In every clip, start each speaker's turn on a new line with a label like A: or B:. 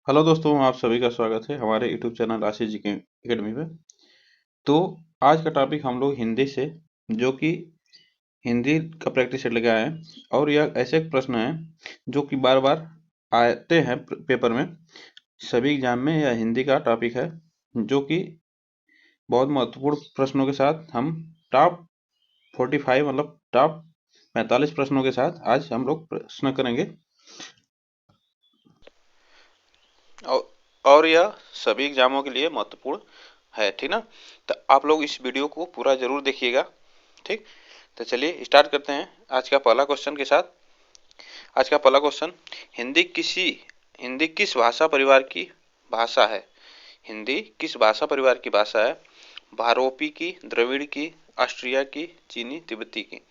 A: Hello दोस्तों, आप सभी का स्वागत है हमारे यूट्यूब चैनल आशीष जी के एकेडमी में। तो आज का टॉपिक हम लोग हिंदी से, जो कि हिंदी का प्रैक्टिस सेट लेके आए हैं। और यह ऐसे एक प्रश्न है जो कि बार बार आते हैं पेपर में, सभी एग्जाम में। यह हिंदी का टॉपिक है जो कि बहुत महत्वपूर्ण प्रश्नों के साथ हम टॉप 45 मतलब टॉप 45 प्रश्नों के साथ आज हम लोग प्रश्न करेंगे। और यह सभी एग्जामों के लिए महत्वपूर्ण है, ठीक ना। तो आप लोग इस वीडियो को पूरा जरूर देखिएगा, ठीक। तो चलिए स्टार्ट करते हैं आज का पहला क्वेश्चन के साथ। आज का पहला क्वेश्चन, हिंदी किस भाषा परिवार की भाषा है? हिंदी किस भाषा परिवार की भाषा है? भारोपी की, द्रविड़ की, ऑस्ट्रिया की, चीनी, तिब्बती की।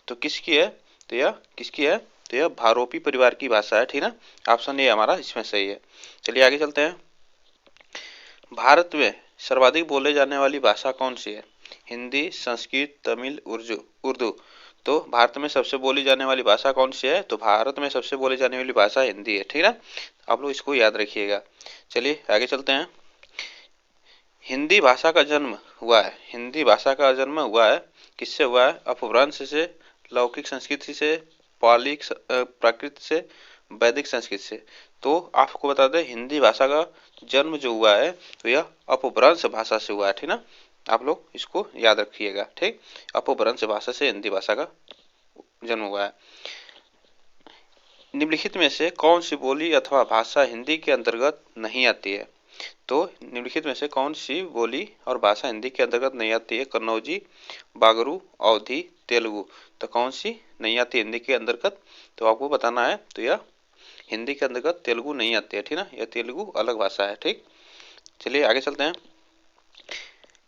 A: तो किसकी है? तो यह किसकी है? तो यह भारोपी परिवार की भाषा है, ठीक ना। ऑप्शन ए हमारा इसमें सही है। चलिए आगे चलते हैं। भारत में सर्वाधिक बोले जाने वाली भाषा कौन सी है? हिंदी, संस्कृत, तमिल, उर्दू। तो भारत में सबसे बोली जाने वाली भाषा कौन सी है? तो भारत में सबसे बोली जाने वाली भाषा हिंदी है, ठीक है। आप लोग इसको याद रखिएगा। चलिए आगे चलते हैं। हिंदी भाषा का जन्म हुआ है, हिंदी भाषा का जन्म हुआ है किससे हुआ है? अपभ्रंश से, लौकिक संस्कृति से, पाली प्राकृत से, वैदिक संस्कृत से। तो आपको बता दें, हिंदी भाषा का जन्म जो हुआ है तो यह अपभ्रंश भाषा से हुआ है, ठीक ना। आप लोग इसको याद रखिएगा, ठीक। अपभ्रंश भाषा से हिंदी भाषा का जन्म हुआ है। निम्नलिखित में से कौन सी बोली अथवा भाषा हिंदी के अंतर्गत नहीं आती है? तो निम्नलिखित में से कौन सी बोली और भाषा हिंदी के अंतर्गत नहीं आती है? कन्नौजी, बागरू, अवधी, तेलुगु। तो कौन सी नहीं आती हिंदी के अंतर्गत? तो आपको बताना है। तो यह हिंदी के अंतर्गत तेलुगु नहीं आती है, ठीक ना। यह तेलुगु अलग भाषा है, ठीक। चलिए आगे चलते हैं।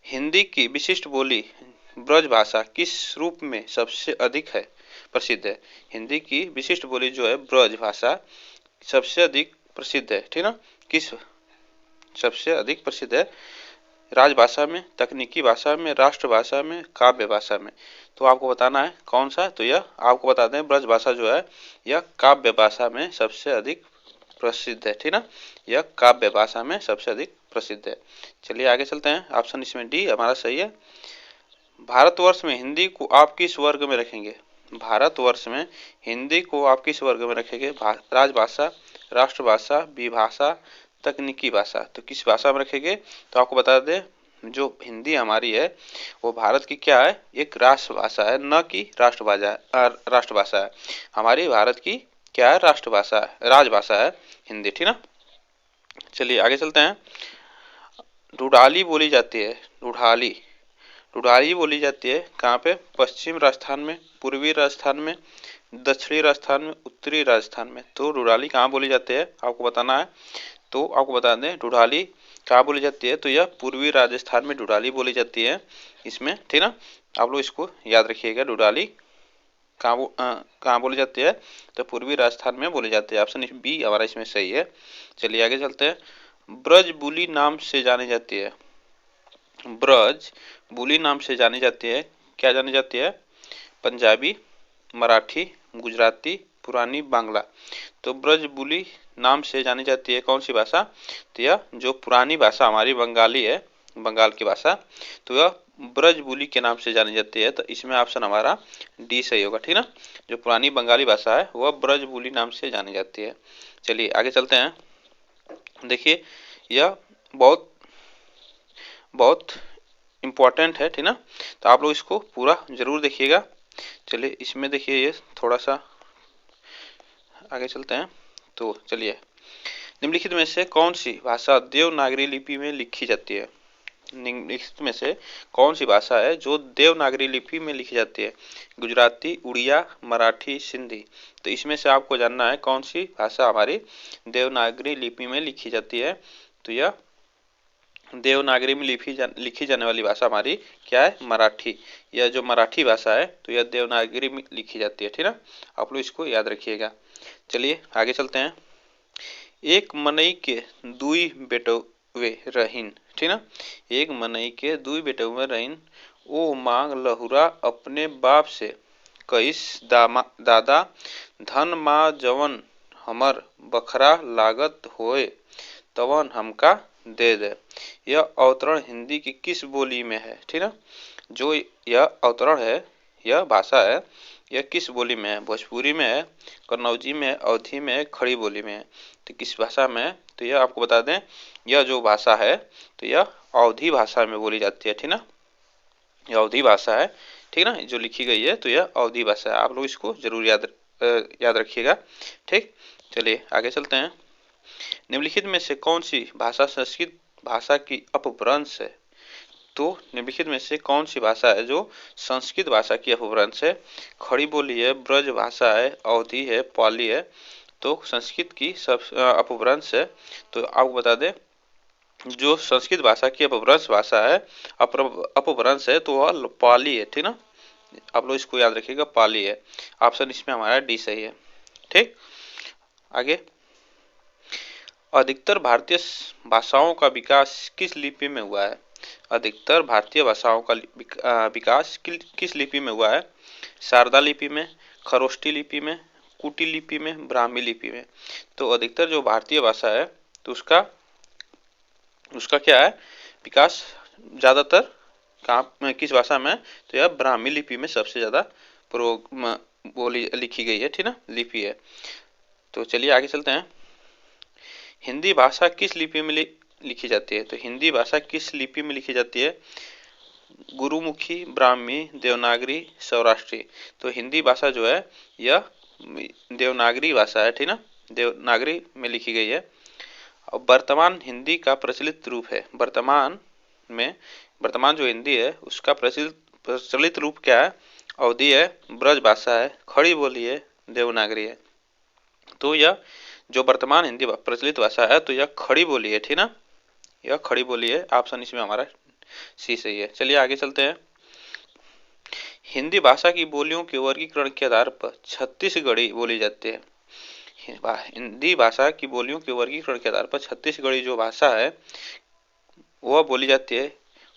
A: हिंदी की विशिष्ट बोली ब्रज भाषा किस रूप में सबसे अधिक है प्रसिद्ध है? हिंदी की विशिष्ट बोली जो है ब्रज भाषा सबसे अधिक प्रसिद्ध है, ठीक ना। किस सबसे अधिक प्रसिद्ध है? राजभाषा में, तकनीकी भाषा में, राष्ट्रभाषा में, काव्य भाषा में। तो आपको बताना है कौन सा। तो यह आपको बता दें, ब्रज भाषा जो है यह काव्य भाषा में सबसे अधिक प्रसिद्ध है, ठीक ना। यह काव्य भाषा में सबसे अधिक प्रसिद्ध है। चलिए आगे चलते हैं। ऑप्शन इसमें डी हमारा सही है। भारतवर्ष में हिंदी को आप किस वर्ग में रखेंगे? भारतवर्ष में हिंदी को आप किस वर्ग में रखेंगे? राजभाषा, राष्ट्रभाषा, विभाषा, तकनीकी भाषा। तो किस भाषा में रखेंगे? तो आपको बता दें, जो हिंदी हमारी है वो भारत की क्या है? एक राष्ट्रभाषा है, न कि राष्ट्रभाषा है। हमारी भारत की क्या है? राष्ट्रभाषा है, राजभाषा है हिंदी, ठीक ना। चलिए आगे चलते हैं। ढूढ़ाली बोली जाती है, ढूढ़ाली ढूढ़ाली बोली जाती है कहाँ पे? पश्चिम राजस्थान में, पूर्वी राजस्थान में, दक्षिणी राजस्थान में, उत्तरी राजस्थान में। तो ढूढ़ाली कहाँ बोली जाती है आपको बताना है। तो आपको बता दें, ढूढ़ाली कहाँ बोली जाती है? तो यह पूर्वी राजस्थान में ढूढ़ाली बोली जाती है इसमें, ठीक ना। आप लोग इसको याद रखिएगा, ढूढ़ाली कहाँ बोली जाती है? तो पूर्वी राजस्थान में बोली जाती है। ऑप्शन बी हमारा इसमें सही है। चलिए आगे चलते हैं। ब्रज बुली नाम से जानी जाती है, ब्रज बुली नाम से जानी जाती है, क्या जानी जाती है? पंजाबी, मराठी, गुजराती, पुरानी बांग्ला। तो ब्रज बुली नाम से जानी जाती है कौन सी भाषा? तो यह जो पुरानी भाषा हमारी बंगाली है, बंगाल की भाषा, तो यह ब्रज बुली के नाम से जानी जाती है। तो इसमें ऑप्शन हमारा डी सही होगा, ठीक ना। जो पुरानी बंगाली भाषा है वह ब्रज बुली नाम से जानी जाती है। चलिए आगे चलते हैं। देखिए यह बहुत बहुत इम्पोर्टेंट है, ठीक ना। तो आप लोग इसको पूरा जरूर देखिएगा। चलिए इसमें देखिए, ये थोड़ा सा आगे चलते हैं। तो चलिए, निम्नलिखित में से कौन सी भाषा देवनागरी लिपि में लिखी जाती है? निम्नलिखित में से कौन सी भाषा है जो देवनागरी लिपि में लिखी जाती है? गुजराती, उड़िया, मराठी, सिंधी। तो इसमें से आपको जानना है कौन सी भाषा हमारी देवनागरी लिपि में लिखी जाती है। तो यह देवनागरी में लिखी जाने वाली भाषा हमारी क्या है? मराठी। यह जो मराठी भाषा है तो यह देवनागरी में लिखी जाती है, ठीक ना। आप लोग इसको याद रखिएगा। चलिए आगे चलते हैं। एक मनई के दुई बेटवे रहीन, ठीक ना। एक मनई के दुई बेटवे रहीन, ओ मांग लहुरा अपने बाप से कहिस दादा, धन माँ जवन हमर बखरा लागत होए, तवन हमका दे दे। यह अवतरण हिंदी की किस बोली में है, ठीक ना। जो यह अवतरण है, यह भाषा है, यह किस बोली में है? भोजपुरी में है, कन्नौजी में है, अवधी में है, खड़ी बोली में है। तो किस भाषा में है? तो यह आपको बता दें, यह जो भाषा है तो यह अवधी भाषा में बोली जाती है, ठीक ना। यह अवधी भाषा है, ठीक ना, जो लिखी गई है तो यह अवधी भाषा है। आप लोग इसको जरूर याद रखिएगा, ठीक। चलिए आगे चलते हैं। निम्नलिखित में से कौन सी भाषा संस्कृत भाषा की अपभ्रंश है? तो निम्नलिखित में से कौन सी भाषा है जो संस्कृत भाषा की अपभ्रंश है? खड़ी बोली है, ब्रज भाषा है, अवधी है, पाली है। तो संस्कृत की सब अपभ्रंश है। तो आपको बता दें, जो संस्कृत भाषा की अपभ्रंश भाषा है, अपभ्रंश है, तो वह पाली है, ठीक ना। आप लोग इसको याद रखिएगा, पाली है। ऑप्शन इसमें हमारा डी सही है, ठीक। आगे, अधिकतर भारतीय भाषाओं का विकास किस लिपि में हुआ है? अधिकतर भारतीय भाषाओं का विकास किस लिपि में हुआ है? शारदा लिपि में, खरोष्टी लिपि में, कुटी लिपि में, ब्राह्मी लिपि में। तो अधिकतर जो भारतीय भाषा है तो उसका क्या है विकास, ज्यादातर कहाँ किस भाषा में? तो यह ब्राह्मी लिपि में सबसे ज्यादा बोली लिखी गई है, ठीक ना, लिपि है। तो चलिए आगे चलते हैं। हिंदी भाषा किस लिपि में लिखी जाती है? तो हिंदी भाषा किस लिपि में लिखी जाती है? गुरुमुखी, ब्राह्मी, देवनागरी, सौराष्ट्री। तो हिंदी भाषा जो है यह देवनागरी भाषा है, ठीक ना, देवनागरी में लिखी गई है। और वर्तमान हिंदी का प्रचलित रूप है, वर्तमान जो हिंदी है उसका प्रचलित रूप क्या है? अवधी है, ब्रज भाषा है, खड़ी बोली है, देवनागरी है। तो यह जो वर्तमान हिंदी प्रचलित भाषा है तो यह खड़ी बोली है, ठीक ना, यह खड़ी बोली है। ऑप्शन इसमें हमारा सी सही है। चलिए आगे चलते हैं। हिंदी भाषा की बोलियों के वर्गीकरण के आधार पर छत्तीसगढ़ी बोली जाती है। हिंदी भाषा की बोलियों के वर्गीकरण के आधार पर छत्तीसगढ़ी जो भाषा है वह बोली जाती है।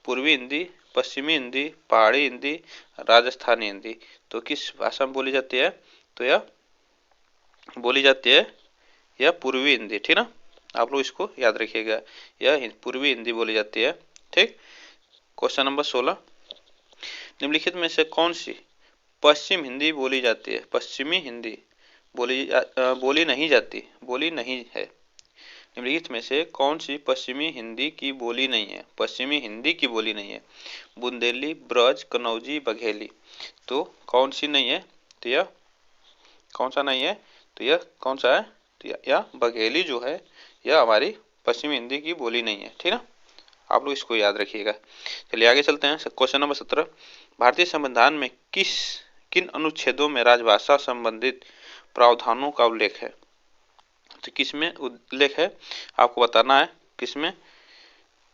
A: पूर्वी हिंदी, पश्चिमी हिंदी, पहाड़ी हिंदी, राजस्थानी हिंदी। तो किस भाषा में बोली जाती है? तो यह बोली जाती है यह पूर्वी हिंदी, ठीक ना। आप लोग इसको याद रखिएगा, यह पूर्वी हिंदी बोली जाती है, ठीक। क्वेश्चन नंबर 16, निम्नलिखित में से कौन सी पश्चिम हिंदी बोली जाती है? पश्चिमी हिंदी बोली नहीं जाती, बोली नहीं है। निम्नलिखित में से कौन सी पश्चिमी हिंदी की बोली नहीं है? पश्चिमी हिंदी की बोली नहीं है। बुंदेली, ब्रज, कन्नौजी, बघेली। तो कौन सी नहीं है? तो यह कौन सा नहीं है? तो यह कौन सा है? तो यह बघेली जो है यह हमारी पश्चिमी हिंदी की बोली नहीं है, ठीक ना। आप लोग इसको याद रखिएगा। चलिए आगे चलते हैं। क्वेश्चन नंबर 17, भारतीय संविधान में किन अनुच्छेदों में राजभाषा संबंधित प्रावधानों का उल्लेख है? तो किसमें उल्लेख है आपको बताना है। किसमें?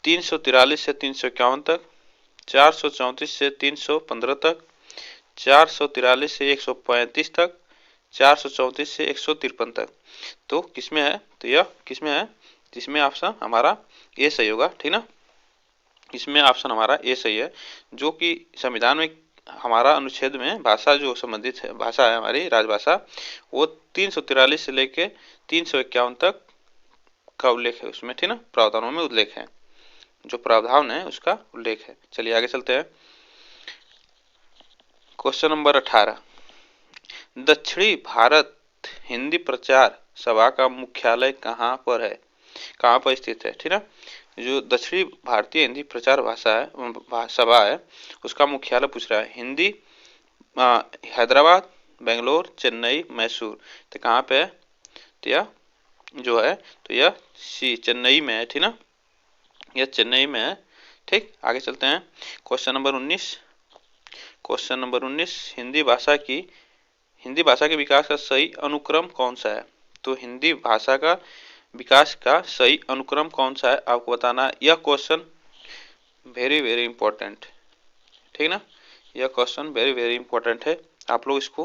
A: 343 से 351 तक, 434 से 315 तक, 443 से 135 तक, 434 से 153 तक। तो किसमें है? तो यह किसमें है? जिसमें ऑप्शन हमारा ए सही होगा, ठीक ना। इसमें ऑप्शन हमारा ए सही है, जो कि संविधान में हमारा अनुच्छेद में भाषा जो संबंधित है, भाषा है हमारी राजभाषा, वो 343 से लेके 351 तक का उल्लेख है उसमें, ठीक ना, प्रावधानों में उल्लेख है, जो प्रावधान है उसका उल्लेख है। चलिए आगे चलते हैं। क्वेश्चन नंबर 18, दक्षिणी भारत हिंदी प्रचार सभा का मुख्यालय कहाँ पर है? कहाँ पर स्थित है, ठीक है। जो दक्षिणी भारतीय हिंदी प्रचार सभा है उसका मुख्यालय पूछ रहा है। हिंदी हैदराबाद, बेंगलोर, चेन्नई, मैसूर। तो कहाँ पे है? तो यह जो है तो यह सी चेन्नई में है, ठीक ना, यह चेन्नई में है, ठीक। आगे चलते हैं। Question number 19, question number 19, Hindi भाषा के विकास का सही अनुक्रम कौन सा है? तो हिंदी भाषा का विकास का सही अनुक्रम कौन सा है आपको बताना है। यह क्वेश्चन वेरी वेरी इंपॉर्टेंट, ठीक ना, यह क्वेश्चन वेरी वेरी इंपॉर्टेंट है। आप लोग इसको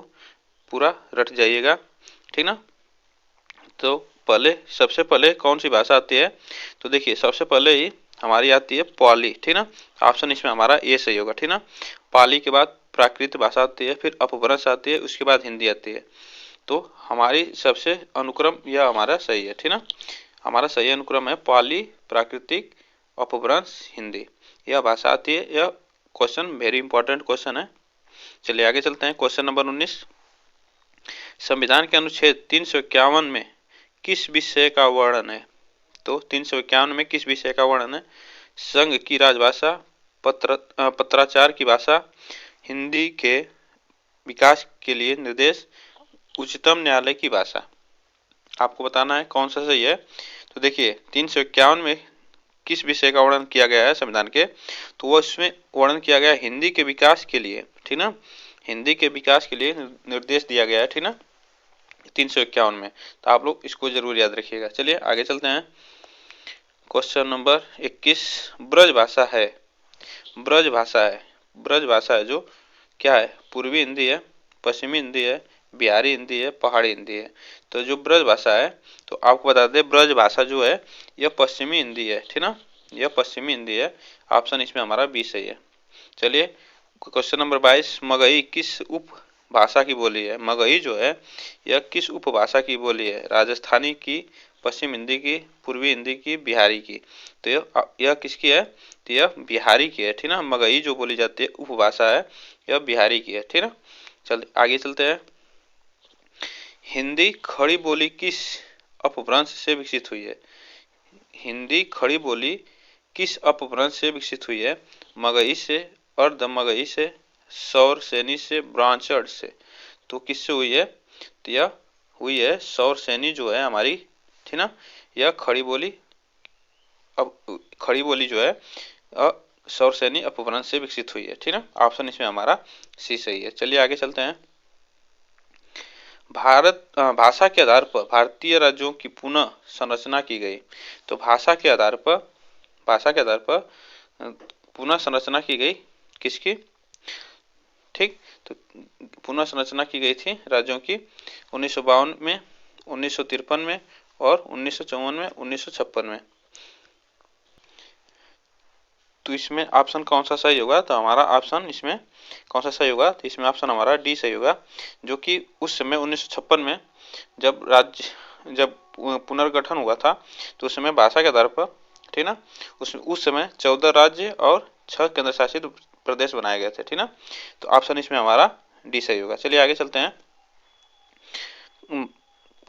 A: पूरा रट जाइएगा, ठीक ना। तो सबसे पहले कौन सी भाषा आती है? तो देखिए सबसे पहले ही हमारी आती है पाली, ठीक ना। ऑप्शन इसमें हमारा ए सही होगा, ठीक ना। पाली के बाद प्राकृत भाषा आती है, फिर अपभ्रंश आती है, उसके बाद हिंदी आती है। तो हमारी सबसे अनुक्रम यह हमारा सही है, ठीक ना। हमारा सही अनुक्रम है पाली, प्राकृतिक, अपभ्रंश, हिंदी। यह भाषा आती है। यह क्वेश्चन वेरी इंपॉर्टेंट क्वेश्चन है। चलिए आगे चलते हैं। क्वेश्चन नंबर 19, संविधान के अनुच्छेद 351 में किस विषय का वर्णन है? तो 351 में किस विषय का वर्णन है? संघ की राजभाषा, पत्राचार की भाषा, हिंदी के विकास के लिए निर्देश, उच्चतम न्यायालय की भाषा। आपको बताना है कौन सा सही है। तो देखिए 351 में किस विषय का वर्णन किया गया है संविधान के? तो वो इसमें वर्णन किया गया हिंदी के विकास के लिए, ठीक ना, हिंदी के विकास के लिए निर्देश दिया गया है, ठीक ना, 351 में। तो आप लोग इसको जरूर याद रखिएगा। चलिए आगे चलते हैं। क्वेश्चन नंबर 21, ब्रज भाषा है, ब्रज भाषा है, ब्रज भाषा है जो क्या है? पूर्वी हिंदी है, पश्चिमी हिंदी है, बिहारी हिंदी है, पहाड़ी हिंदी है। तो जो ब्रज भाषा है, तो आपको बता दें ब्रज भाषा जो है यह पश्चिमी हिंदी है, ठीक ना, यह पश्चिमी हिंदी है। ऑप्शन इसमें हमारा बी सही है। चलिए क्वेश्चन नंबर 22, मगही किस उप भाषा की बोली है? मगही जो है यह किस उपभाषा की बोली है? राजस्थानी की, पश्चिम हिंदी की, पूर्वी हिंदी की, बिहारी की। तो यह किसकी है? तो यह बिहारी की है, ठीक ना। मगही जो बोली जाती है उपभाषा है, यह बिहारी की है, ठीक ना। चल आगे चलते हैं। हिंदी खड़ी बोली किस अपभ्रंश से विकसित हुई है? हिंदी खड़ी बोली किस अपभ्रंश से विकसित हुई है? मगही से, अर्ध मगही से, सौर सैनी से, ब्रांचर्ड से। तो किससे हुई है? तो यह हुई है सौर सैनी जो है हमारी, ठीक ना। यह खड़ी बोली, अब खड़ी बोली जो है सौर सैनी अपभ्रंश से विकसित हुई है, ठीक ना। ऑप्शन इसमें हमारा सी सही है। चलिए आगे चलते हैं। भाषा के आधार पर भारतीय राज्यों की पुनः संरचना की गई। तो भाषा के आधार पर पुनः संरचना की गई किसकी? ठीक, तो पुनः संरचना की गई थी राज्यों की 1952 में, 1953 में और 1954 में, 1956 में। तो इसमें ऑप्शन कौन सा सही होगा? तो हमारा ऑप्शन इसमें कौन सा सही होगा? तो इसमें ऑप्शन हमारा डी सही होगा, जो कि उस समय 1956 में जब पुनर्गठन हुआ था, तो उस समय भाषा के आधार पर, ठीक ना, उस समय 14 राज्य और 6 केंद्र शासित प्रदेश बनाए गए थे, ठीक ना। तो ऑप्शन इसमें हमारा डी सही होगा। चलिए आगे चलते हैं।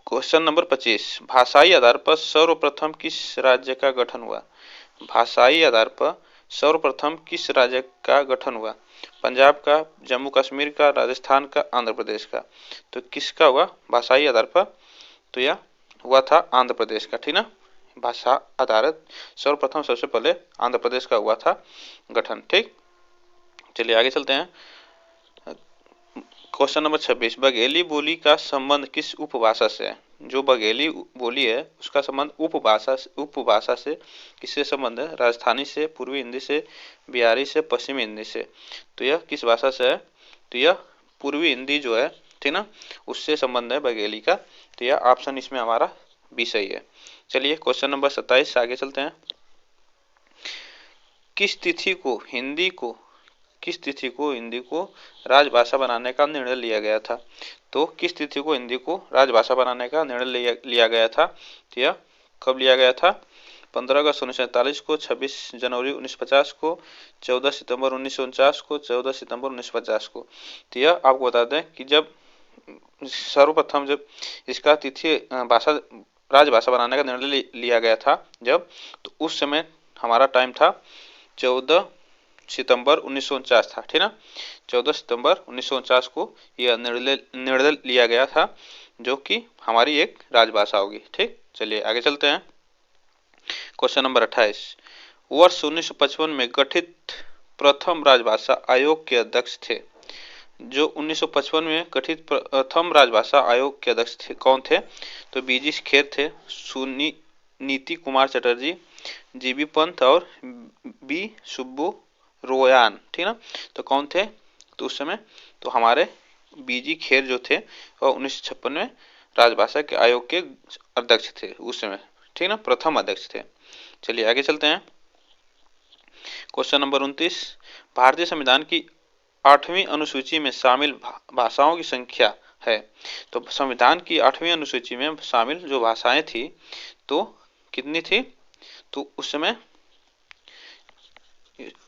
A: क्वेश्चन नंबर 25, भाषाई आधार पर सर्वप्रथम किस राज्य का गठन हुआ? भाषाई आधार पर सर्वप्रथम किस राज्य का गठन हुआ? पंजाब का, जम्मू कश्मीर का, राजस्थान का, आंध्र प्रदेश का। तो किसका हुआ भाषाई आधार पर? तो यह हुआ था आंध्र प्रदेश का, ठीक ना। भाषा आधारित सर्वप्रथम सबसे पहले आंध्र प्रदेश का हुआ था गठन, ठीक। चलिए आगे चलते हैं। क्वेश्चन नंबर 26, बघेली बोली का संबंध किस उपभाषा से है? जो बघेली बोली है उसका संबंध उपभाषा से किससे संबंध है? राजस्थानी से, पूर्वी हिंदी से, बिहारी से, पश्चिमी हिंदी से। तो यह किस भाषा से है? तो यह पूर्वी हिंदी जो है, ठीक ना, उससे संबंध है बघेली का। तो यह ऑप्शन इसमें हमारा बी सही है। चलिए क्वेश्चन नंबर 27 आगे चलते हैं। किस तिथि को हिंदी को राजभाषा बनाने का निर्णय लिया गया था? तो किस तिथि को हिंदी को राजभाषा बनाने का निर्णय लिया गया था? तो यह कब लिया गया था? 15 अगस्त 1947 को, 26 जनवरी 1950 को, 14 सितंबर 1949 को, 14 सितंबर 1950 को। तो यह आपको बता दें कि जब सर्वप्रथम जब इसका तिथि भाषा राजभाषा बनाने का निर्णय लिया गया था जब, तो उस समय हमारा टाइम था 14 सितंबर 1949 था, ठीक ना। 14 सितंबर 1949 को यह निर्णय लिया गया था, जो कि हमारी एक राजभाषा होगी, ठीक। चलिए आगे चलते हैं। क्वेश्चन नंबर 28, वर्ष 1955 में गठित प्रथम राजभाषा आयोग के अध्यक्ष थे। जो 1955 में गठित प्रथम राजभाषा आयोग के अध्यक्ष थे कौन थे? तो बीजी खेर थे, नीति कुमार चटर्जी, जीबी पंत और बी सुब्बू रोयान, ठीक ना। तो कौन थे तो उस समय? तो हमारे बीजी खेर जो थे वह 1956 में राजभाषा के आयोग के अध्यक्ष थे उस समय, ठीक ना, प्रथम अध्यक्ष थे। चलिए आगे चलते हैं। क्वेश्चन नंबर 29, भारतीय संविधान की 8वीं अनुसूची में शामिल भाषाओं की संख्या है। तो संविधान की 8वीं अनुसूची में शामिल जो भाषाएं थी, तो कितनी थी? तो उस समय,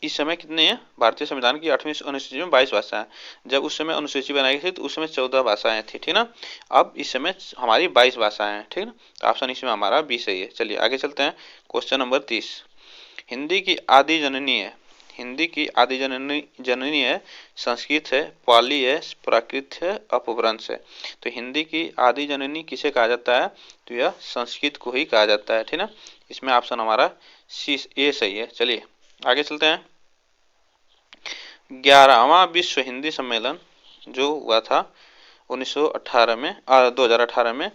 A: इस समय कितने हैं? भारतीय संविधान की 8वीं अनुसूची में 22 भाषाएं। जब उस समय अनुसूची बनाई गई थी तो उस समय 14 भाषाएं थी, ठीक ना। अब इस समय हमारी 22 भाषाएं हैं, ठीक ना। तो ऑप्शन इसमें हमारा बी सही है। चलिए आगे चलते हैं। Question number 30। हिंदी की आदि जननी है, हिंदी की आदि जननी है, संस्कृत है, पाली है, प्राकृत है, अपभ्रंश है। तो हिंदी की आदि जननी किसे कहा जाता है? तो यह संस्कृत को ही कहा जाता है, ठीक ना। इसमें ऑप्शन हमारा सी ए सही है। चलिए आगे चलते हैं। 11वां विश्व हिंदी सम्मेलन जो हुआ था 1918 में 2018 में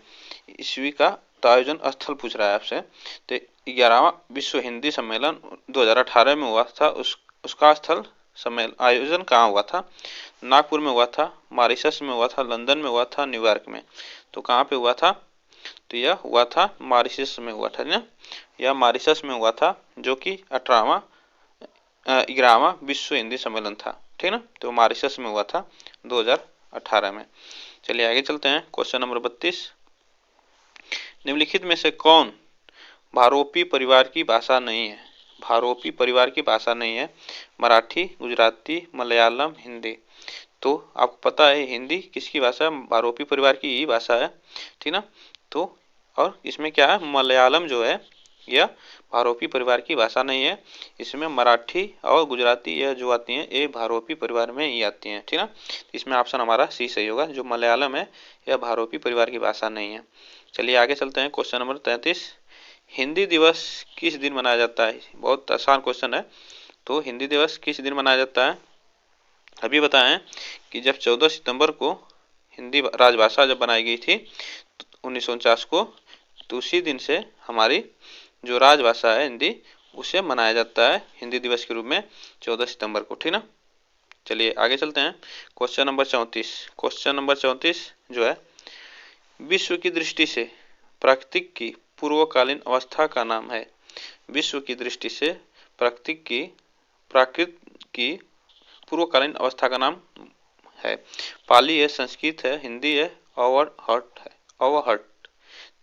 A: ईस्वी का, तो आयोजन स्थल पूछ रहा है आपसे। तो 11वां विश्व हिंदी सम्मेलन 2018 में हुआ था, उसका स्थल सम्मेलन आयोजन कहाँ हुआ था? नागपुर में हुआ था, मॉरिशस में हुआ था, लंदन में हुआ था, न्यूयॉर्क में। तो कहाँ पे हुआ था? तो यह हुआ था मॉरिशस में हुआ था ना, यह मॉरिशस में हुआ था, जो कि 11वां विश्व हिंदी सम्मेलन था, ठीक ना। तो मॉरिशस में हुआ था 2018 में। चलिए आगे चलते हैं। Question number 32। निम्नलिखित में से कौन भारोपी परिवार की भाषा नहीं है? भारोपी परिवार की भाषा नहीं है। मराठी, गुजराती, मलयालम, हिंदी। तो आपको पता है हिंदी किसकी भाषा है? भारोपी परिवार की ही भाषा है, ठीक ना। तो और इसमें क्या है, मलयालम जो है यह भारोपी परिवार की भाषा नहीं है। इसमें मराठी और गुजराती यह जो आती हैं ये भारोपी परिवार में ही आती हैं, ठीक ना। इसमें ऑप्शन हमारा सी सही होगा। जो मलयालम है यह भारोपी परिवार की भाषा नहीं है। चलिए आगे चलते हैं। Question number 33। हिंदी दिवस किस दिन मनाया जाता है? बहुत आसान क्वेश्चन है। तो हिंदी दिवस किस दिन मनाया जाता है? अभी बताएं कि जब 14 सितंबर को हिंदी राजभाषा जब बनाई गई थी 1949 को, तो उसी दिन से हमारी जो राजभाषा है हिंदी उसे मनाया जाता है हिंदी दिवस के रूप में 14 सितंबर को, ठीक ना। चलिए आगे चलते हैं। Question number 34। क्वेश्चन नंबर 34 जो है, विश्व की दृष्टि से प्राकृतिक की पूर्वकालीन अवस्था का नाम है। विश्व की दृष्टि से प्राकृत की पूर्वकालीन अवस्था का नाम है। पाली है, संस्कृत है, हिंदी है, अवहट है। अवहट।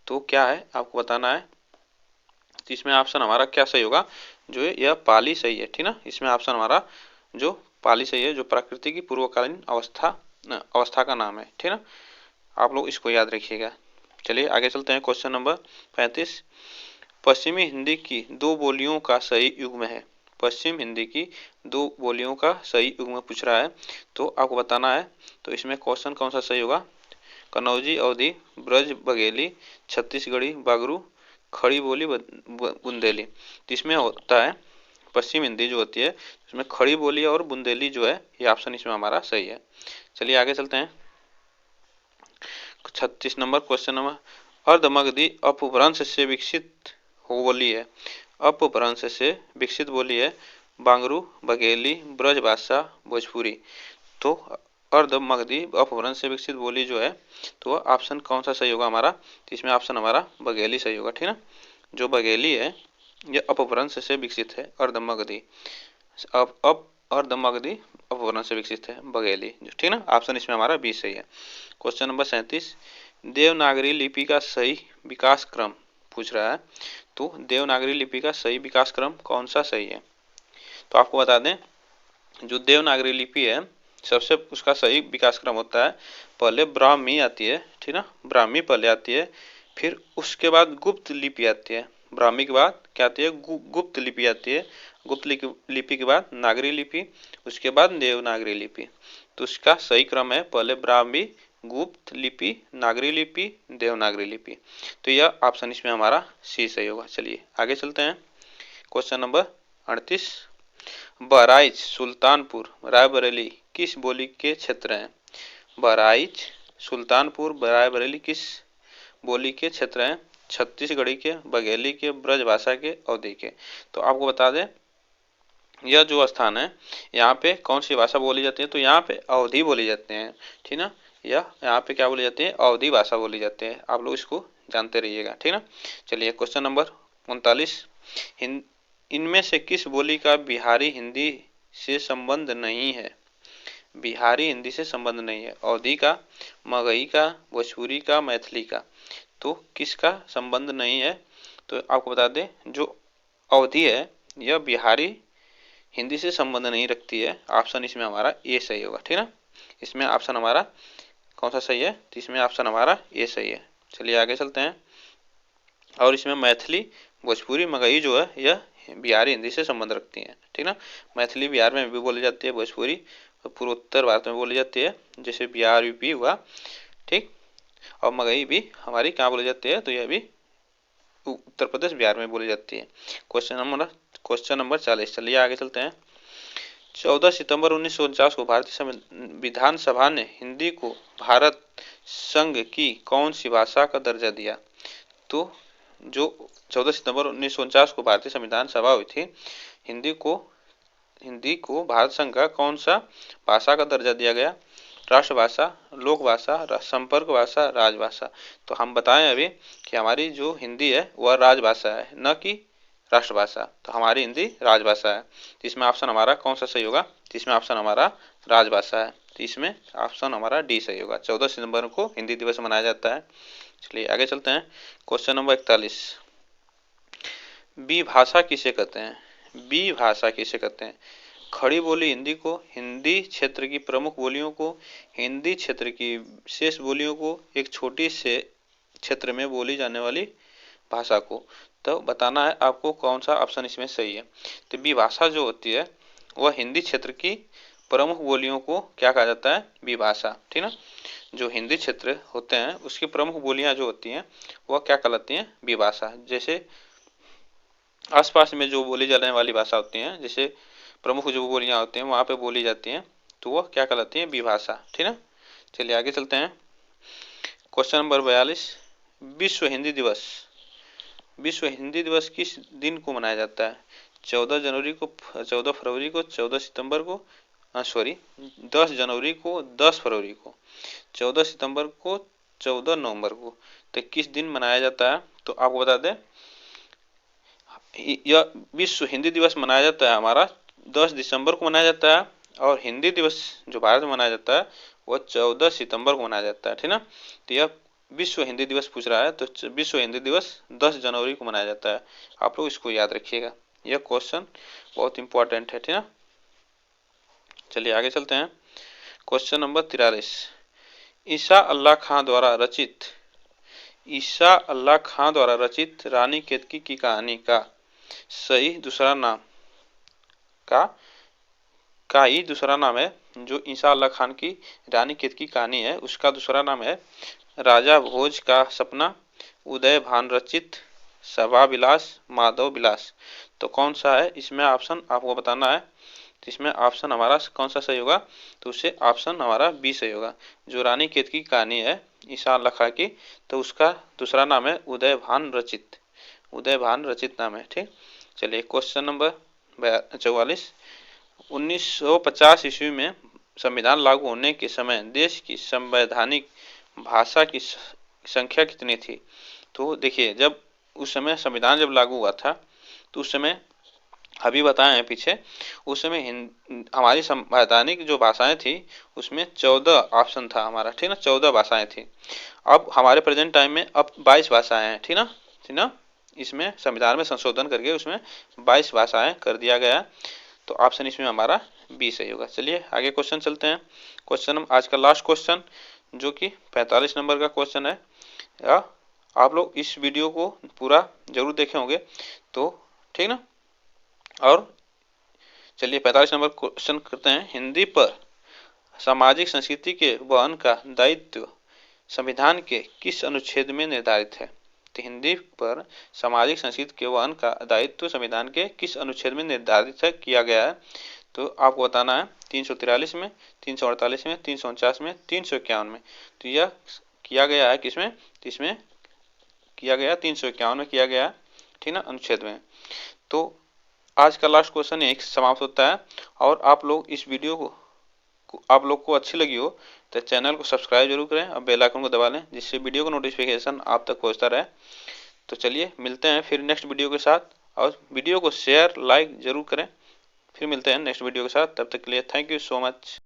A: तो क्या है आपको बताना है। तो इसमें ऑप्शन हमारा क्या सही होगा? जो है यह पाली सही है, ठीक ना। इसमें ऑप्शन हमारा जो पाली सही है, जो प्रकृति की पूर्वकालीन अवस्था का नाम है, ठीक ना। आप लोग इसको याद रखिएगा। चलिए आगे चलते हैं। Question number 35। पश्चिमी हिंदी की दो बोलियों का सही युग्म है। पश्चिम हिंदी की दो बोलियों का सही युग्म पूछ रहा है, तो आपको बताना है। तो इसमें क्वेश्चन कौन सा सही होगा? कन्नौजी, अवधी, ब्रज बघेली, छत्तीसगढ़ी, बागरू, खड़ी बोली, बुंदेली। तो इसमें होता है पश्चिम हिंदी जो होती है उसमें खड़ी बोली और बुंदेली जो है ये ऑप्शन इसमें हमारा सही है। चलिए आगे चलते हैं। 36 नंबर क्वेश्चन नंबर, अर्धमगधी अपभ्रंश से विकसित हो बोली है। अपभ्रंश से विकसित बोली है बांगरू, बघेली, ब्रजभाषा, भोजपुरी। तो अर्धमगधी अपभ्रंश से विकसित बोली जो है, तो ऑप्शन कौन सा सही होगा हमारा? तो इसमें ऑप्शन हमारा बघेली सही होगा, ठीक ना। जो बघेली है यह अपभ्रंश से विकसित है अर्धमगधी। अब अर्धमगधी अपभ्रंश से विकसित है बघेली, ठीक ना। ऑप्शन इसमें हमारा बी सही है। Question number 37। देवनागरी लिपि का सही विकास क्रम पूछ रहा है। तो देवनागरी लिपि का सही विकास क्रम कौन सा सही है? तो आपको बता दें जो देवनागरी लिपि है सबसे उसका सही विकास क्रम होता है, पहले ब्राह्मी आती है, ठीक ना। ब्राह्मी पहले आती है, फिर उसके बाद गुप्त लिपि आती है। ब्राह्मी के बाद क्या आती है? गुप्त लिपि आती है। गुप्त लिपि के बाद नागरी लिपि, उसके बाद देवनागरी लिपि। तो उसका सही क्रम है पहले ब्राह्मी, गुप्त लिपि, नागरी लिपि, देवनागरी लिपि। तो यह ऑप्शन इसमें हमारा सी सही होगा। चलिए आगे चलते हैं। Question number 38। बहराइच, सुल्तानपुर, रायबरेली किस बोली के क्षेत्र हैं? बहराइच, सुल्तानपुर, रायबरेली किस बोली के क्षेत्र हैं? छत्तीसगढ़ी के, बघेली के, ब्रजभाषा के, अवधी के। तो आपको बता दें यह जो स्थान है यहाँ पे कौन सी भाषा बोली जाती है? तो यहाँ पे अवधी बोली जाते हैं, ठीक ना। यह यहाँ पे क्या बोली जाती है? अवधी भाषा बोली जाती है। आप लोग इसको जानते रहिएगा, ठीक ना। चलिए क्वेश्चन नंबर 39। इनमें से किस बोली का बिहारी हिंदी से संबंध नहीं है? बिहारी हिंदी से संबंध नहीं है। अवधी का, मगही का, भोजपुरी का, मैथिली का। तो किसका संबंध नहीं है? तो आपको बता दें जो अवधि है यह बिहारी हिंदी से संबंध नहीं रखती है। ऑप्शन इसमें हमारा ए सही होगा, ठीक ना। इसमें ऑप्शन हमारा कौन सा सही है, तो इसमें ऑप्शन हमारा ए सही है। चलिए आगे चलते हैं। और इसमें मैथिली, भोजपुरी, मगही जो है यह बिहारी हिंदी से संबंध रखती हैं, ठीक ना। मैथिली बिहार में भी बोली जाती है, भोजपुरी पूर्वोत्तर भारत में बोली जाती है, जैसे बिहार यूपी हुआ, ठीक। और मगही भी हमारी कहाँ बोली जाती है, तो यह भी उत्तर प्रदेश बिहार में बोली जाती है। Question number 40। चलिए आगे चलते हैं। 14 सितंबर 1949 को भारतीय विधानसभा ने हिंदी को भारत संघ की कौन सी भाषा का दर्जा दिया। तो जो 14 सितंबर 1949 को भारतीय संविधान सभा हुई थी, हिंदी को भारत संघ का कौन सा भाषा का दर्जा दिया गया। राष्ट्रभाषा, लोक भाषा, संपर्क भाषा, राजभाषा। तो हम बताएं अभी कि हमारी जो हिंदी है वह राजभाषा है, न कि राष्ट्रभाषा। तो हमारी हिंदी राजभाषा है। तो इसमें ऑप्शन हमारा कौन सा सही होगा, तो इसमें ऑप्शन हमारा राजभाषा है। तो इसमें ऑप्शन हमारा डी सही होगा। 14 सितंबर को हिंदी दिवस मनाया जाता है। चलिए आगे चलते हैं। Question number 41। बी भाषा किसे कहते हैं। बी भाषा किसे कहते हैं। खड़ी बोली हिंदी को, हिंदी क्षेत्र की प्रमुख बोलियों को, हिंदी क्षेत्र की विशेष बोलियों को, एक छोटी से क्षेत्र में बोली जाने वाली भाषा को। तो बताना है आपको कौन सा ऑप्शन इसमें सही है। तो बी भाषा जो होती है वह हिंदी क्षेत्र की प्रमुख बोलियों को क्या कहा जाता है, बी भाषा, ठीक ना। जो हिंदी क्षेत्र होते हैं उसकी प्रमुख बोलियां जो होती हैं वह क्या कहलाती हैं, बी भाषा। जैसे आसपास में जो बोली जाने वाली भाषा होती हैं, जैसे प्रमुख जो बोलियां होती हैं वहां पे बोली जाती हैं, तो वह क्या कहलाती है, बी भाषा, ठीक ना। चलिए आगे चलते हैं। Question number 42। विश्व हिंदी दिवस। विश्व हिंदी दिवस किस दिन को मनाया जाता है। 14 जनवरी को, 14 फरवरी को, 14 सितंबर को, 10 जनवरी को, 10 फरवरी को, 14 सितंबर को, 14 नवंबर को। तो किस दिन मनाया जाता है, तो आपको बता दें यह विश्व हिंदी दिवस मनाया जाता है हमारा 10 दिसंबर को मनाया जाता है। और हिंदी दिवस जो भारत में मनाया जाता है वह 14 सितंबर को मनाया जाता है, ठीक ना। तो यह विश्व हिंदी दिवस पूछ रहा है, तो विश्व हिंदी दिवस 10 जनवरी को मनाया जाता है। आप लोग इसको याद रखिएगा, यह क्वेश्चन बहुत इंपॉर्टेंट है, ठीक ना। चलिए आगे चलते हैं। Question number 43। ईसा अल्लाह खां द्वारा रचित रानी केतकी की कहानी का सही दूसरा नाम का ही दूसरा नाम है। जो ईसा अल्लाह खान की रानी केतकी कहानी है उसका दूसरा नाम है राजा भोज का सपना, उदय भान रचित, सभा विलास, माधव विलास। तो कौन सा है इसमें ऑप्शन आपको बताना है। तो इसमें ऑप्शन हमारा कौन सा सही होगा, तो उससे ऑप्शन हमारा बी सही होगा। जो रानी केतकी की कहानी है ईसा अल्लाह खां की, तो उसका दूसरा नाम है उदय भान रचित नाम है, ठीक। चलिए क्वेश्चन नंबर 44। 1950 ईस्वी में संविधान लागू होने के समय देश की संवैधानिक भाषा की संख्या कितनी थी। तो देखिए जब उस समय संविधान जब लागू हुआ था तो उस समय अभी बताए हैं पीछे, उस समय हमारी संवैधानिक जो भाषाएं थी उसमें 14 ऑप्शन था हमारा, ठीक ना, 14 भाषाएं थी। अब हमारे प्रेजेंट टाइम में अब 22 भाषाएं हैं, ठीक ना। इसमें संविधान में संशोधन करके उसमें 22 भाषाएं कर दिया गया। तो ऑप्शन इसमें हमारा बी सही होगा। चलिए आगे क्वेश्चन चलते हैं। क्वेश्चन आज का लास्ट क्वेश्चन जो कि 45 नंबर का क्वेश्चन है। या आप लोग इस वीडियो को पूरा जरूर देखे होंगे, तो ठीक ना। और चलिए 45 नंबर क्वेश्चन करते हैं। हिंदी पर सामाजिक संस्कृति के वहन का दायित्व संविधान के किस अनुच्छेद में निर्धारित है। तो हिंदी पर सामाजिक संस्कृति के वहन का दायित्व संविधान के किस अनुच्छेद में निर्धारित किया गया है। तो आपको बताना है 343 में, 348 में, 349 में, 351 में। तो यह किया गया है किसमें, तो इसमें किया गया 351 में किया गया, ठीक ना, अनुच्छेद में। तो आज का लास्ट क्वेश्चन यही समाप्त होता है। और आप लोग इस वीडियो को आप लोग को अच्छी लगी हो तो चैनल को सब्सक्राइब जरूर करें और बेल आइकन को दबा लें, जिससे वीडियो का नोटिफिकेशन आप तक पहुंचता रहे। तो चलिए मिलते हैं फिर नेक्स्ट वीडियो के साथ, और वीडियो को शेयर लाइक जरूर करें। फिर मिलते हैं नेक्स्ट वीडियो के साथ, तब तक के लिए थैंक यू सो मच।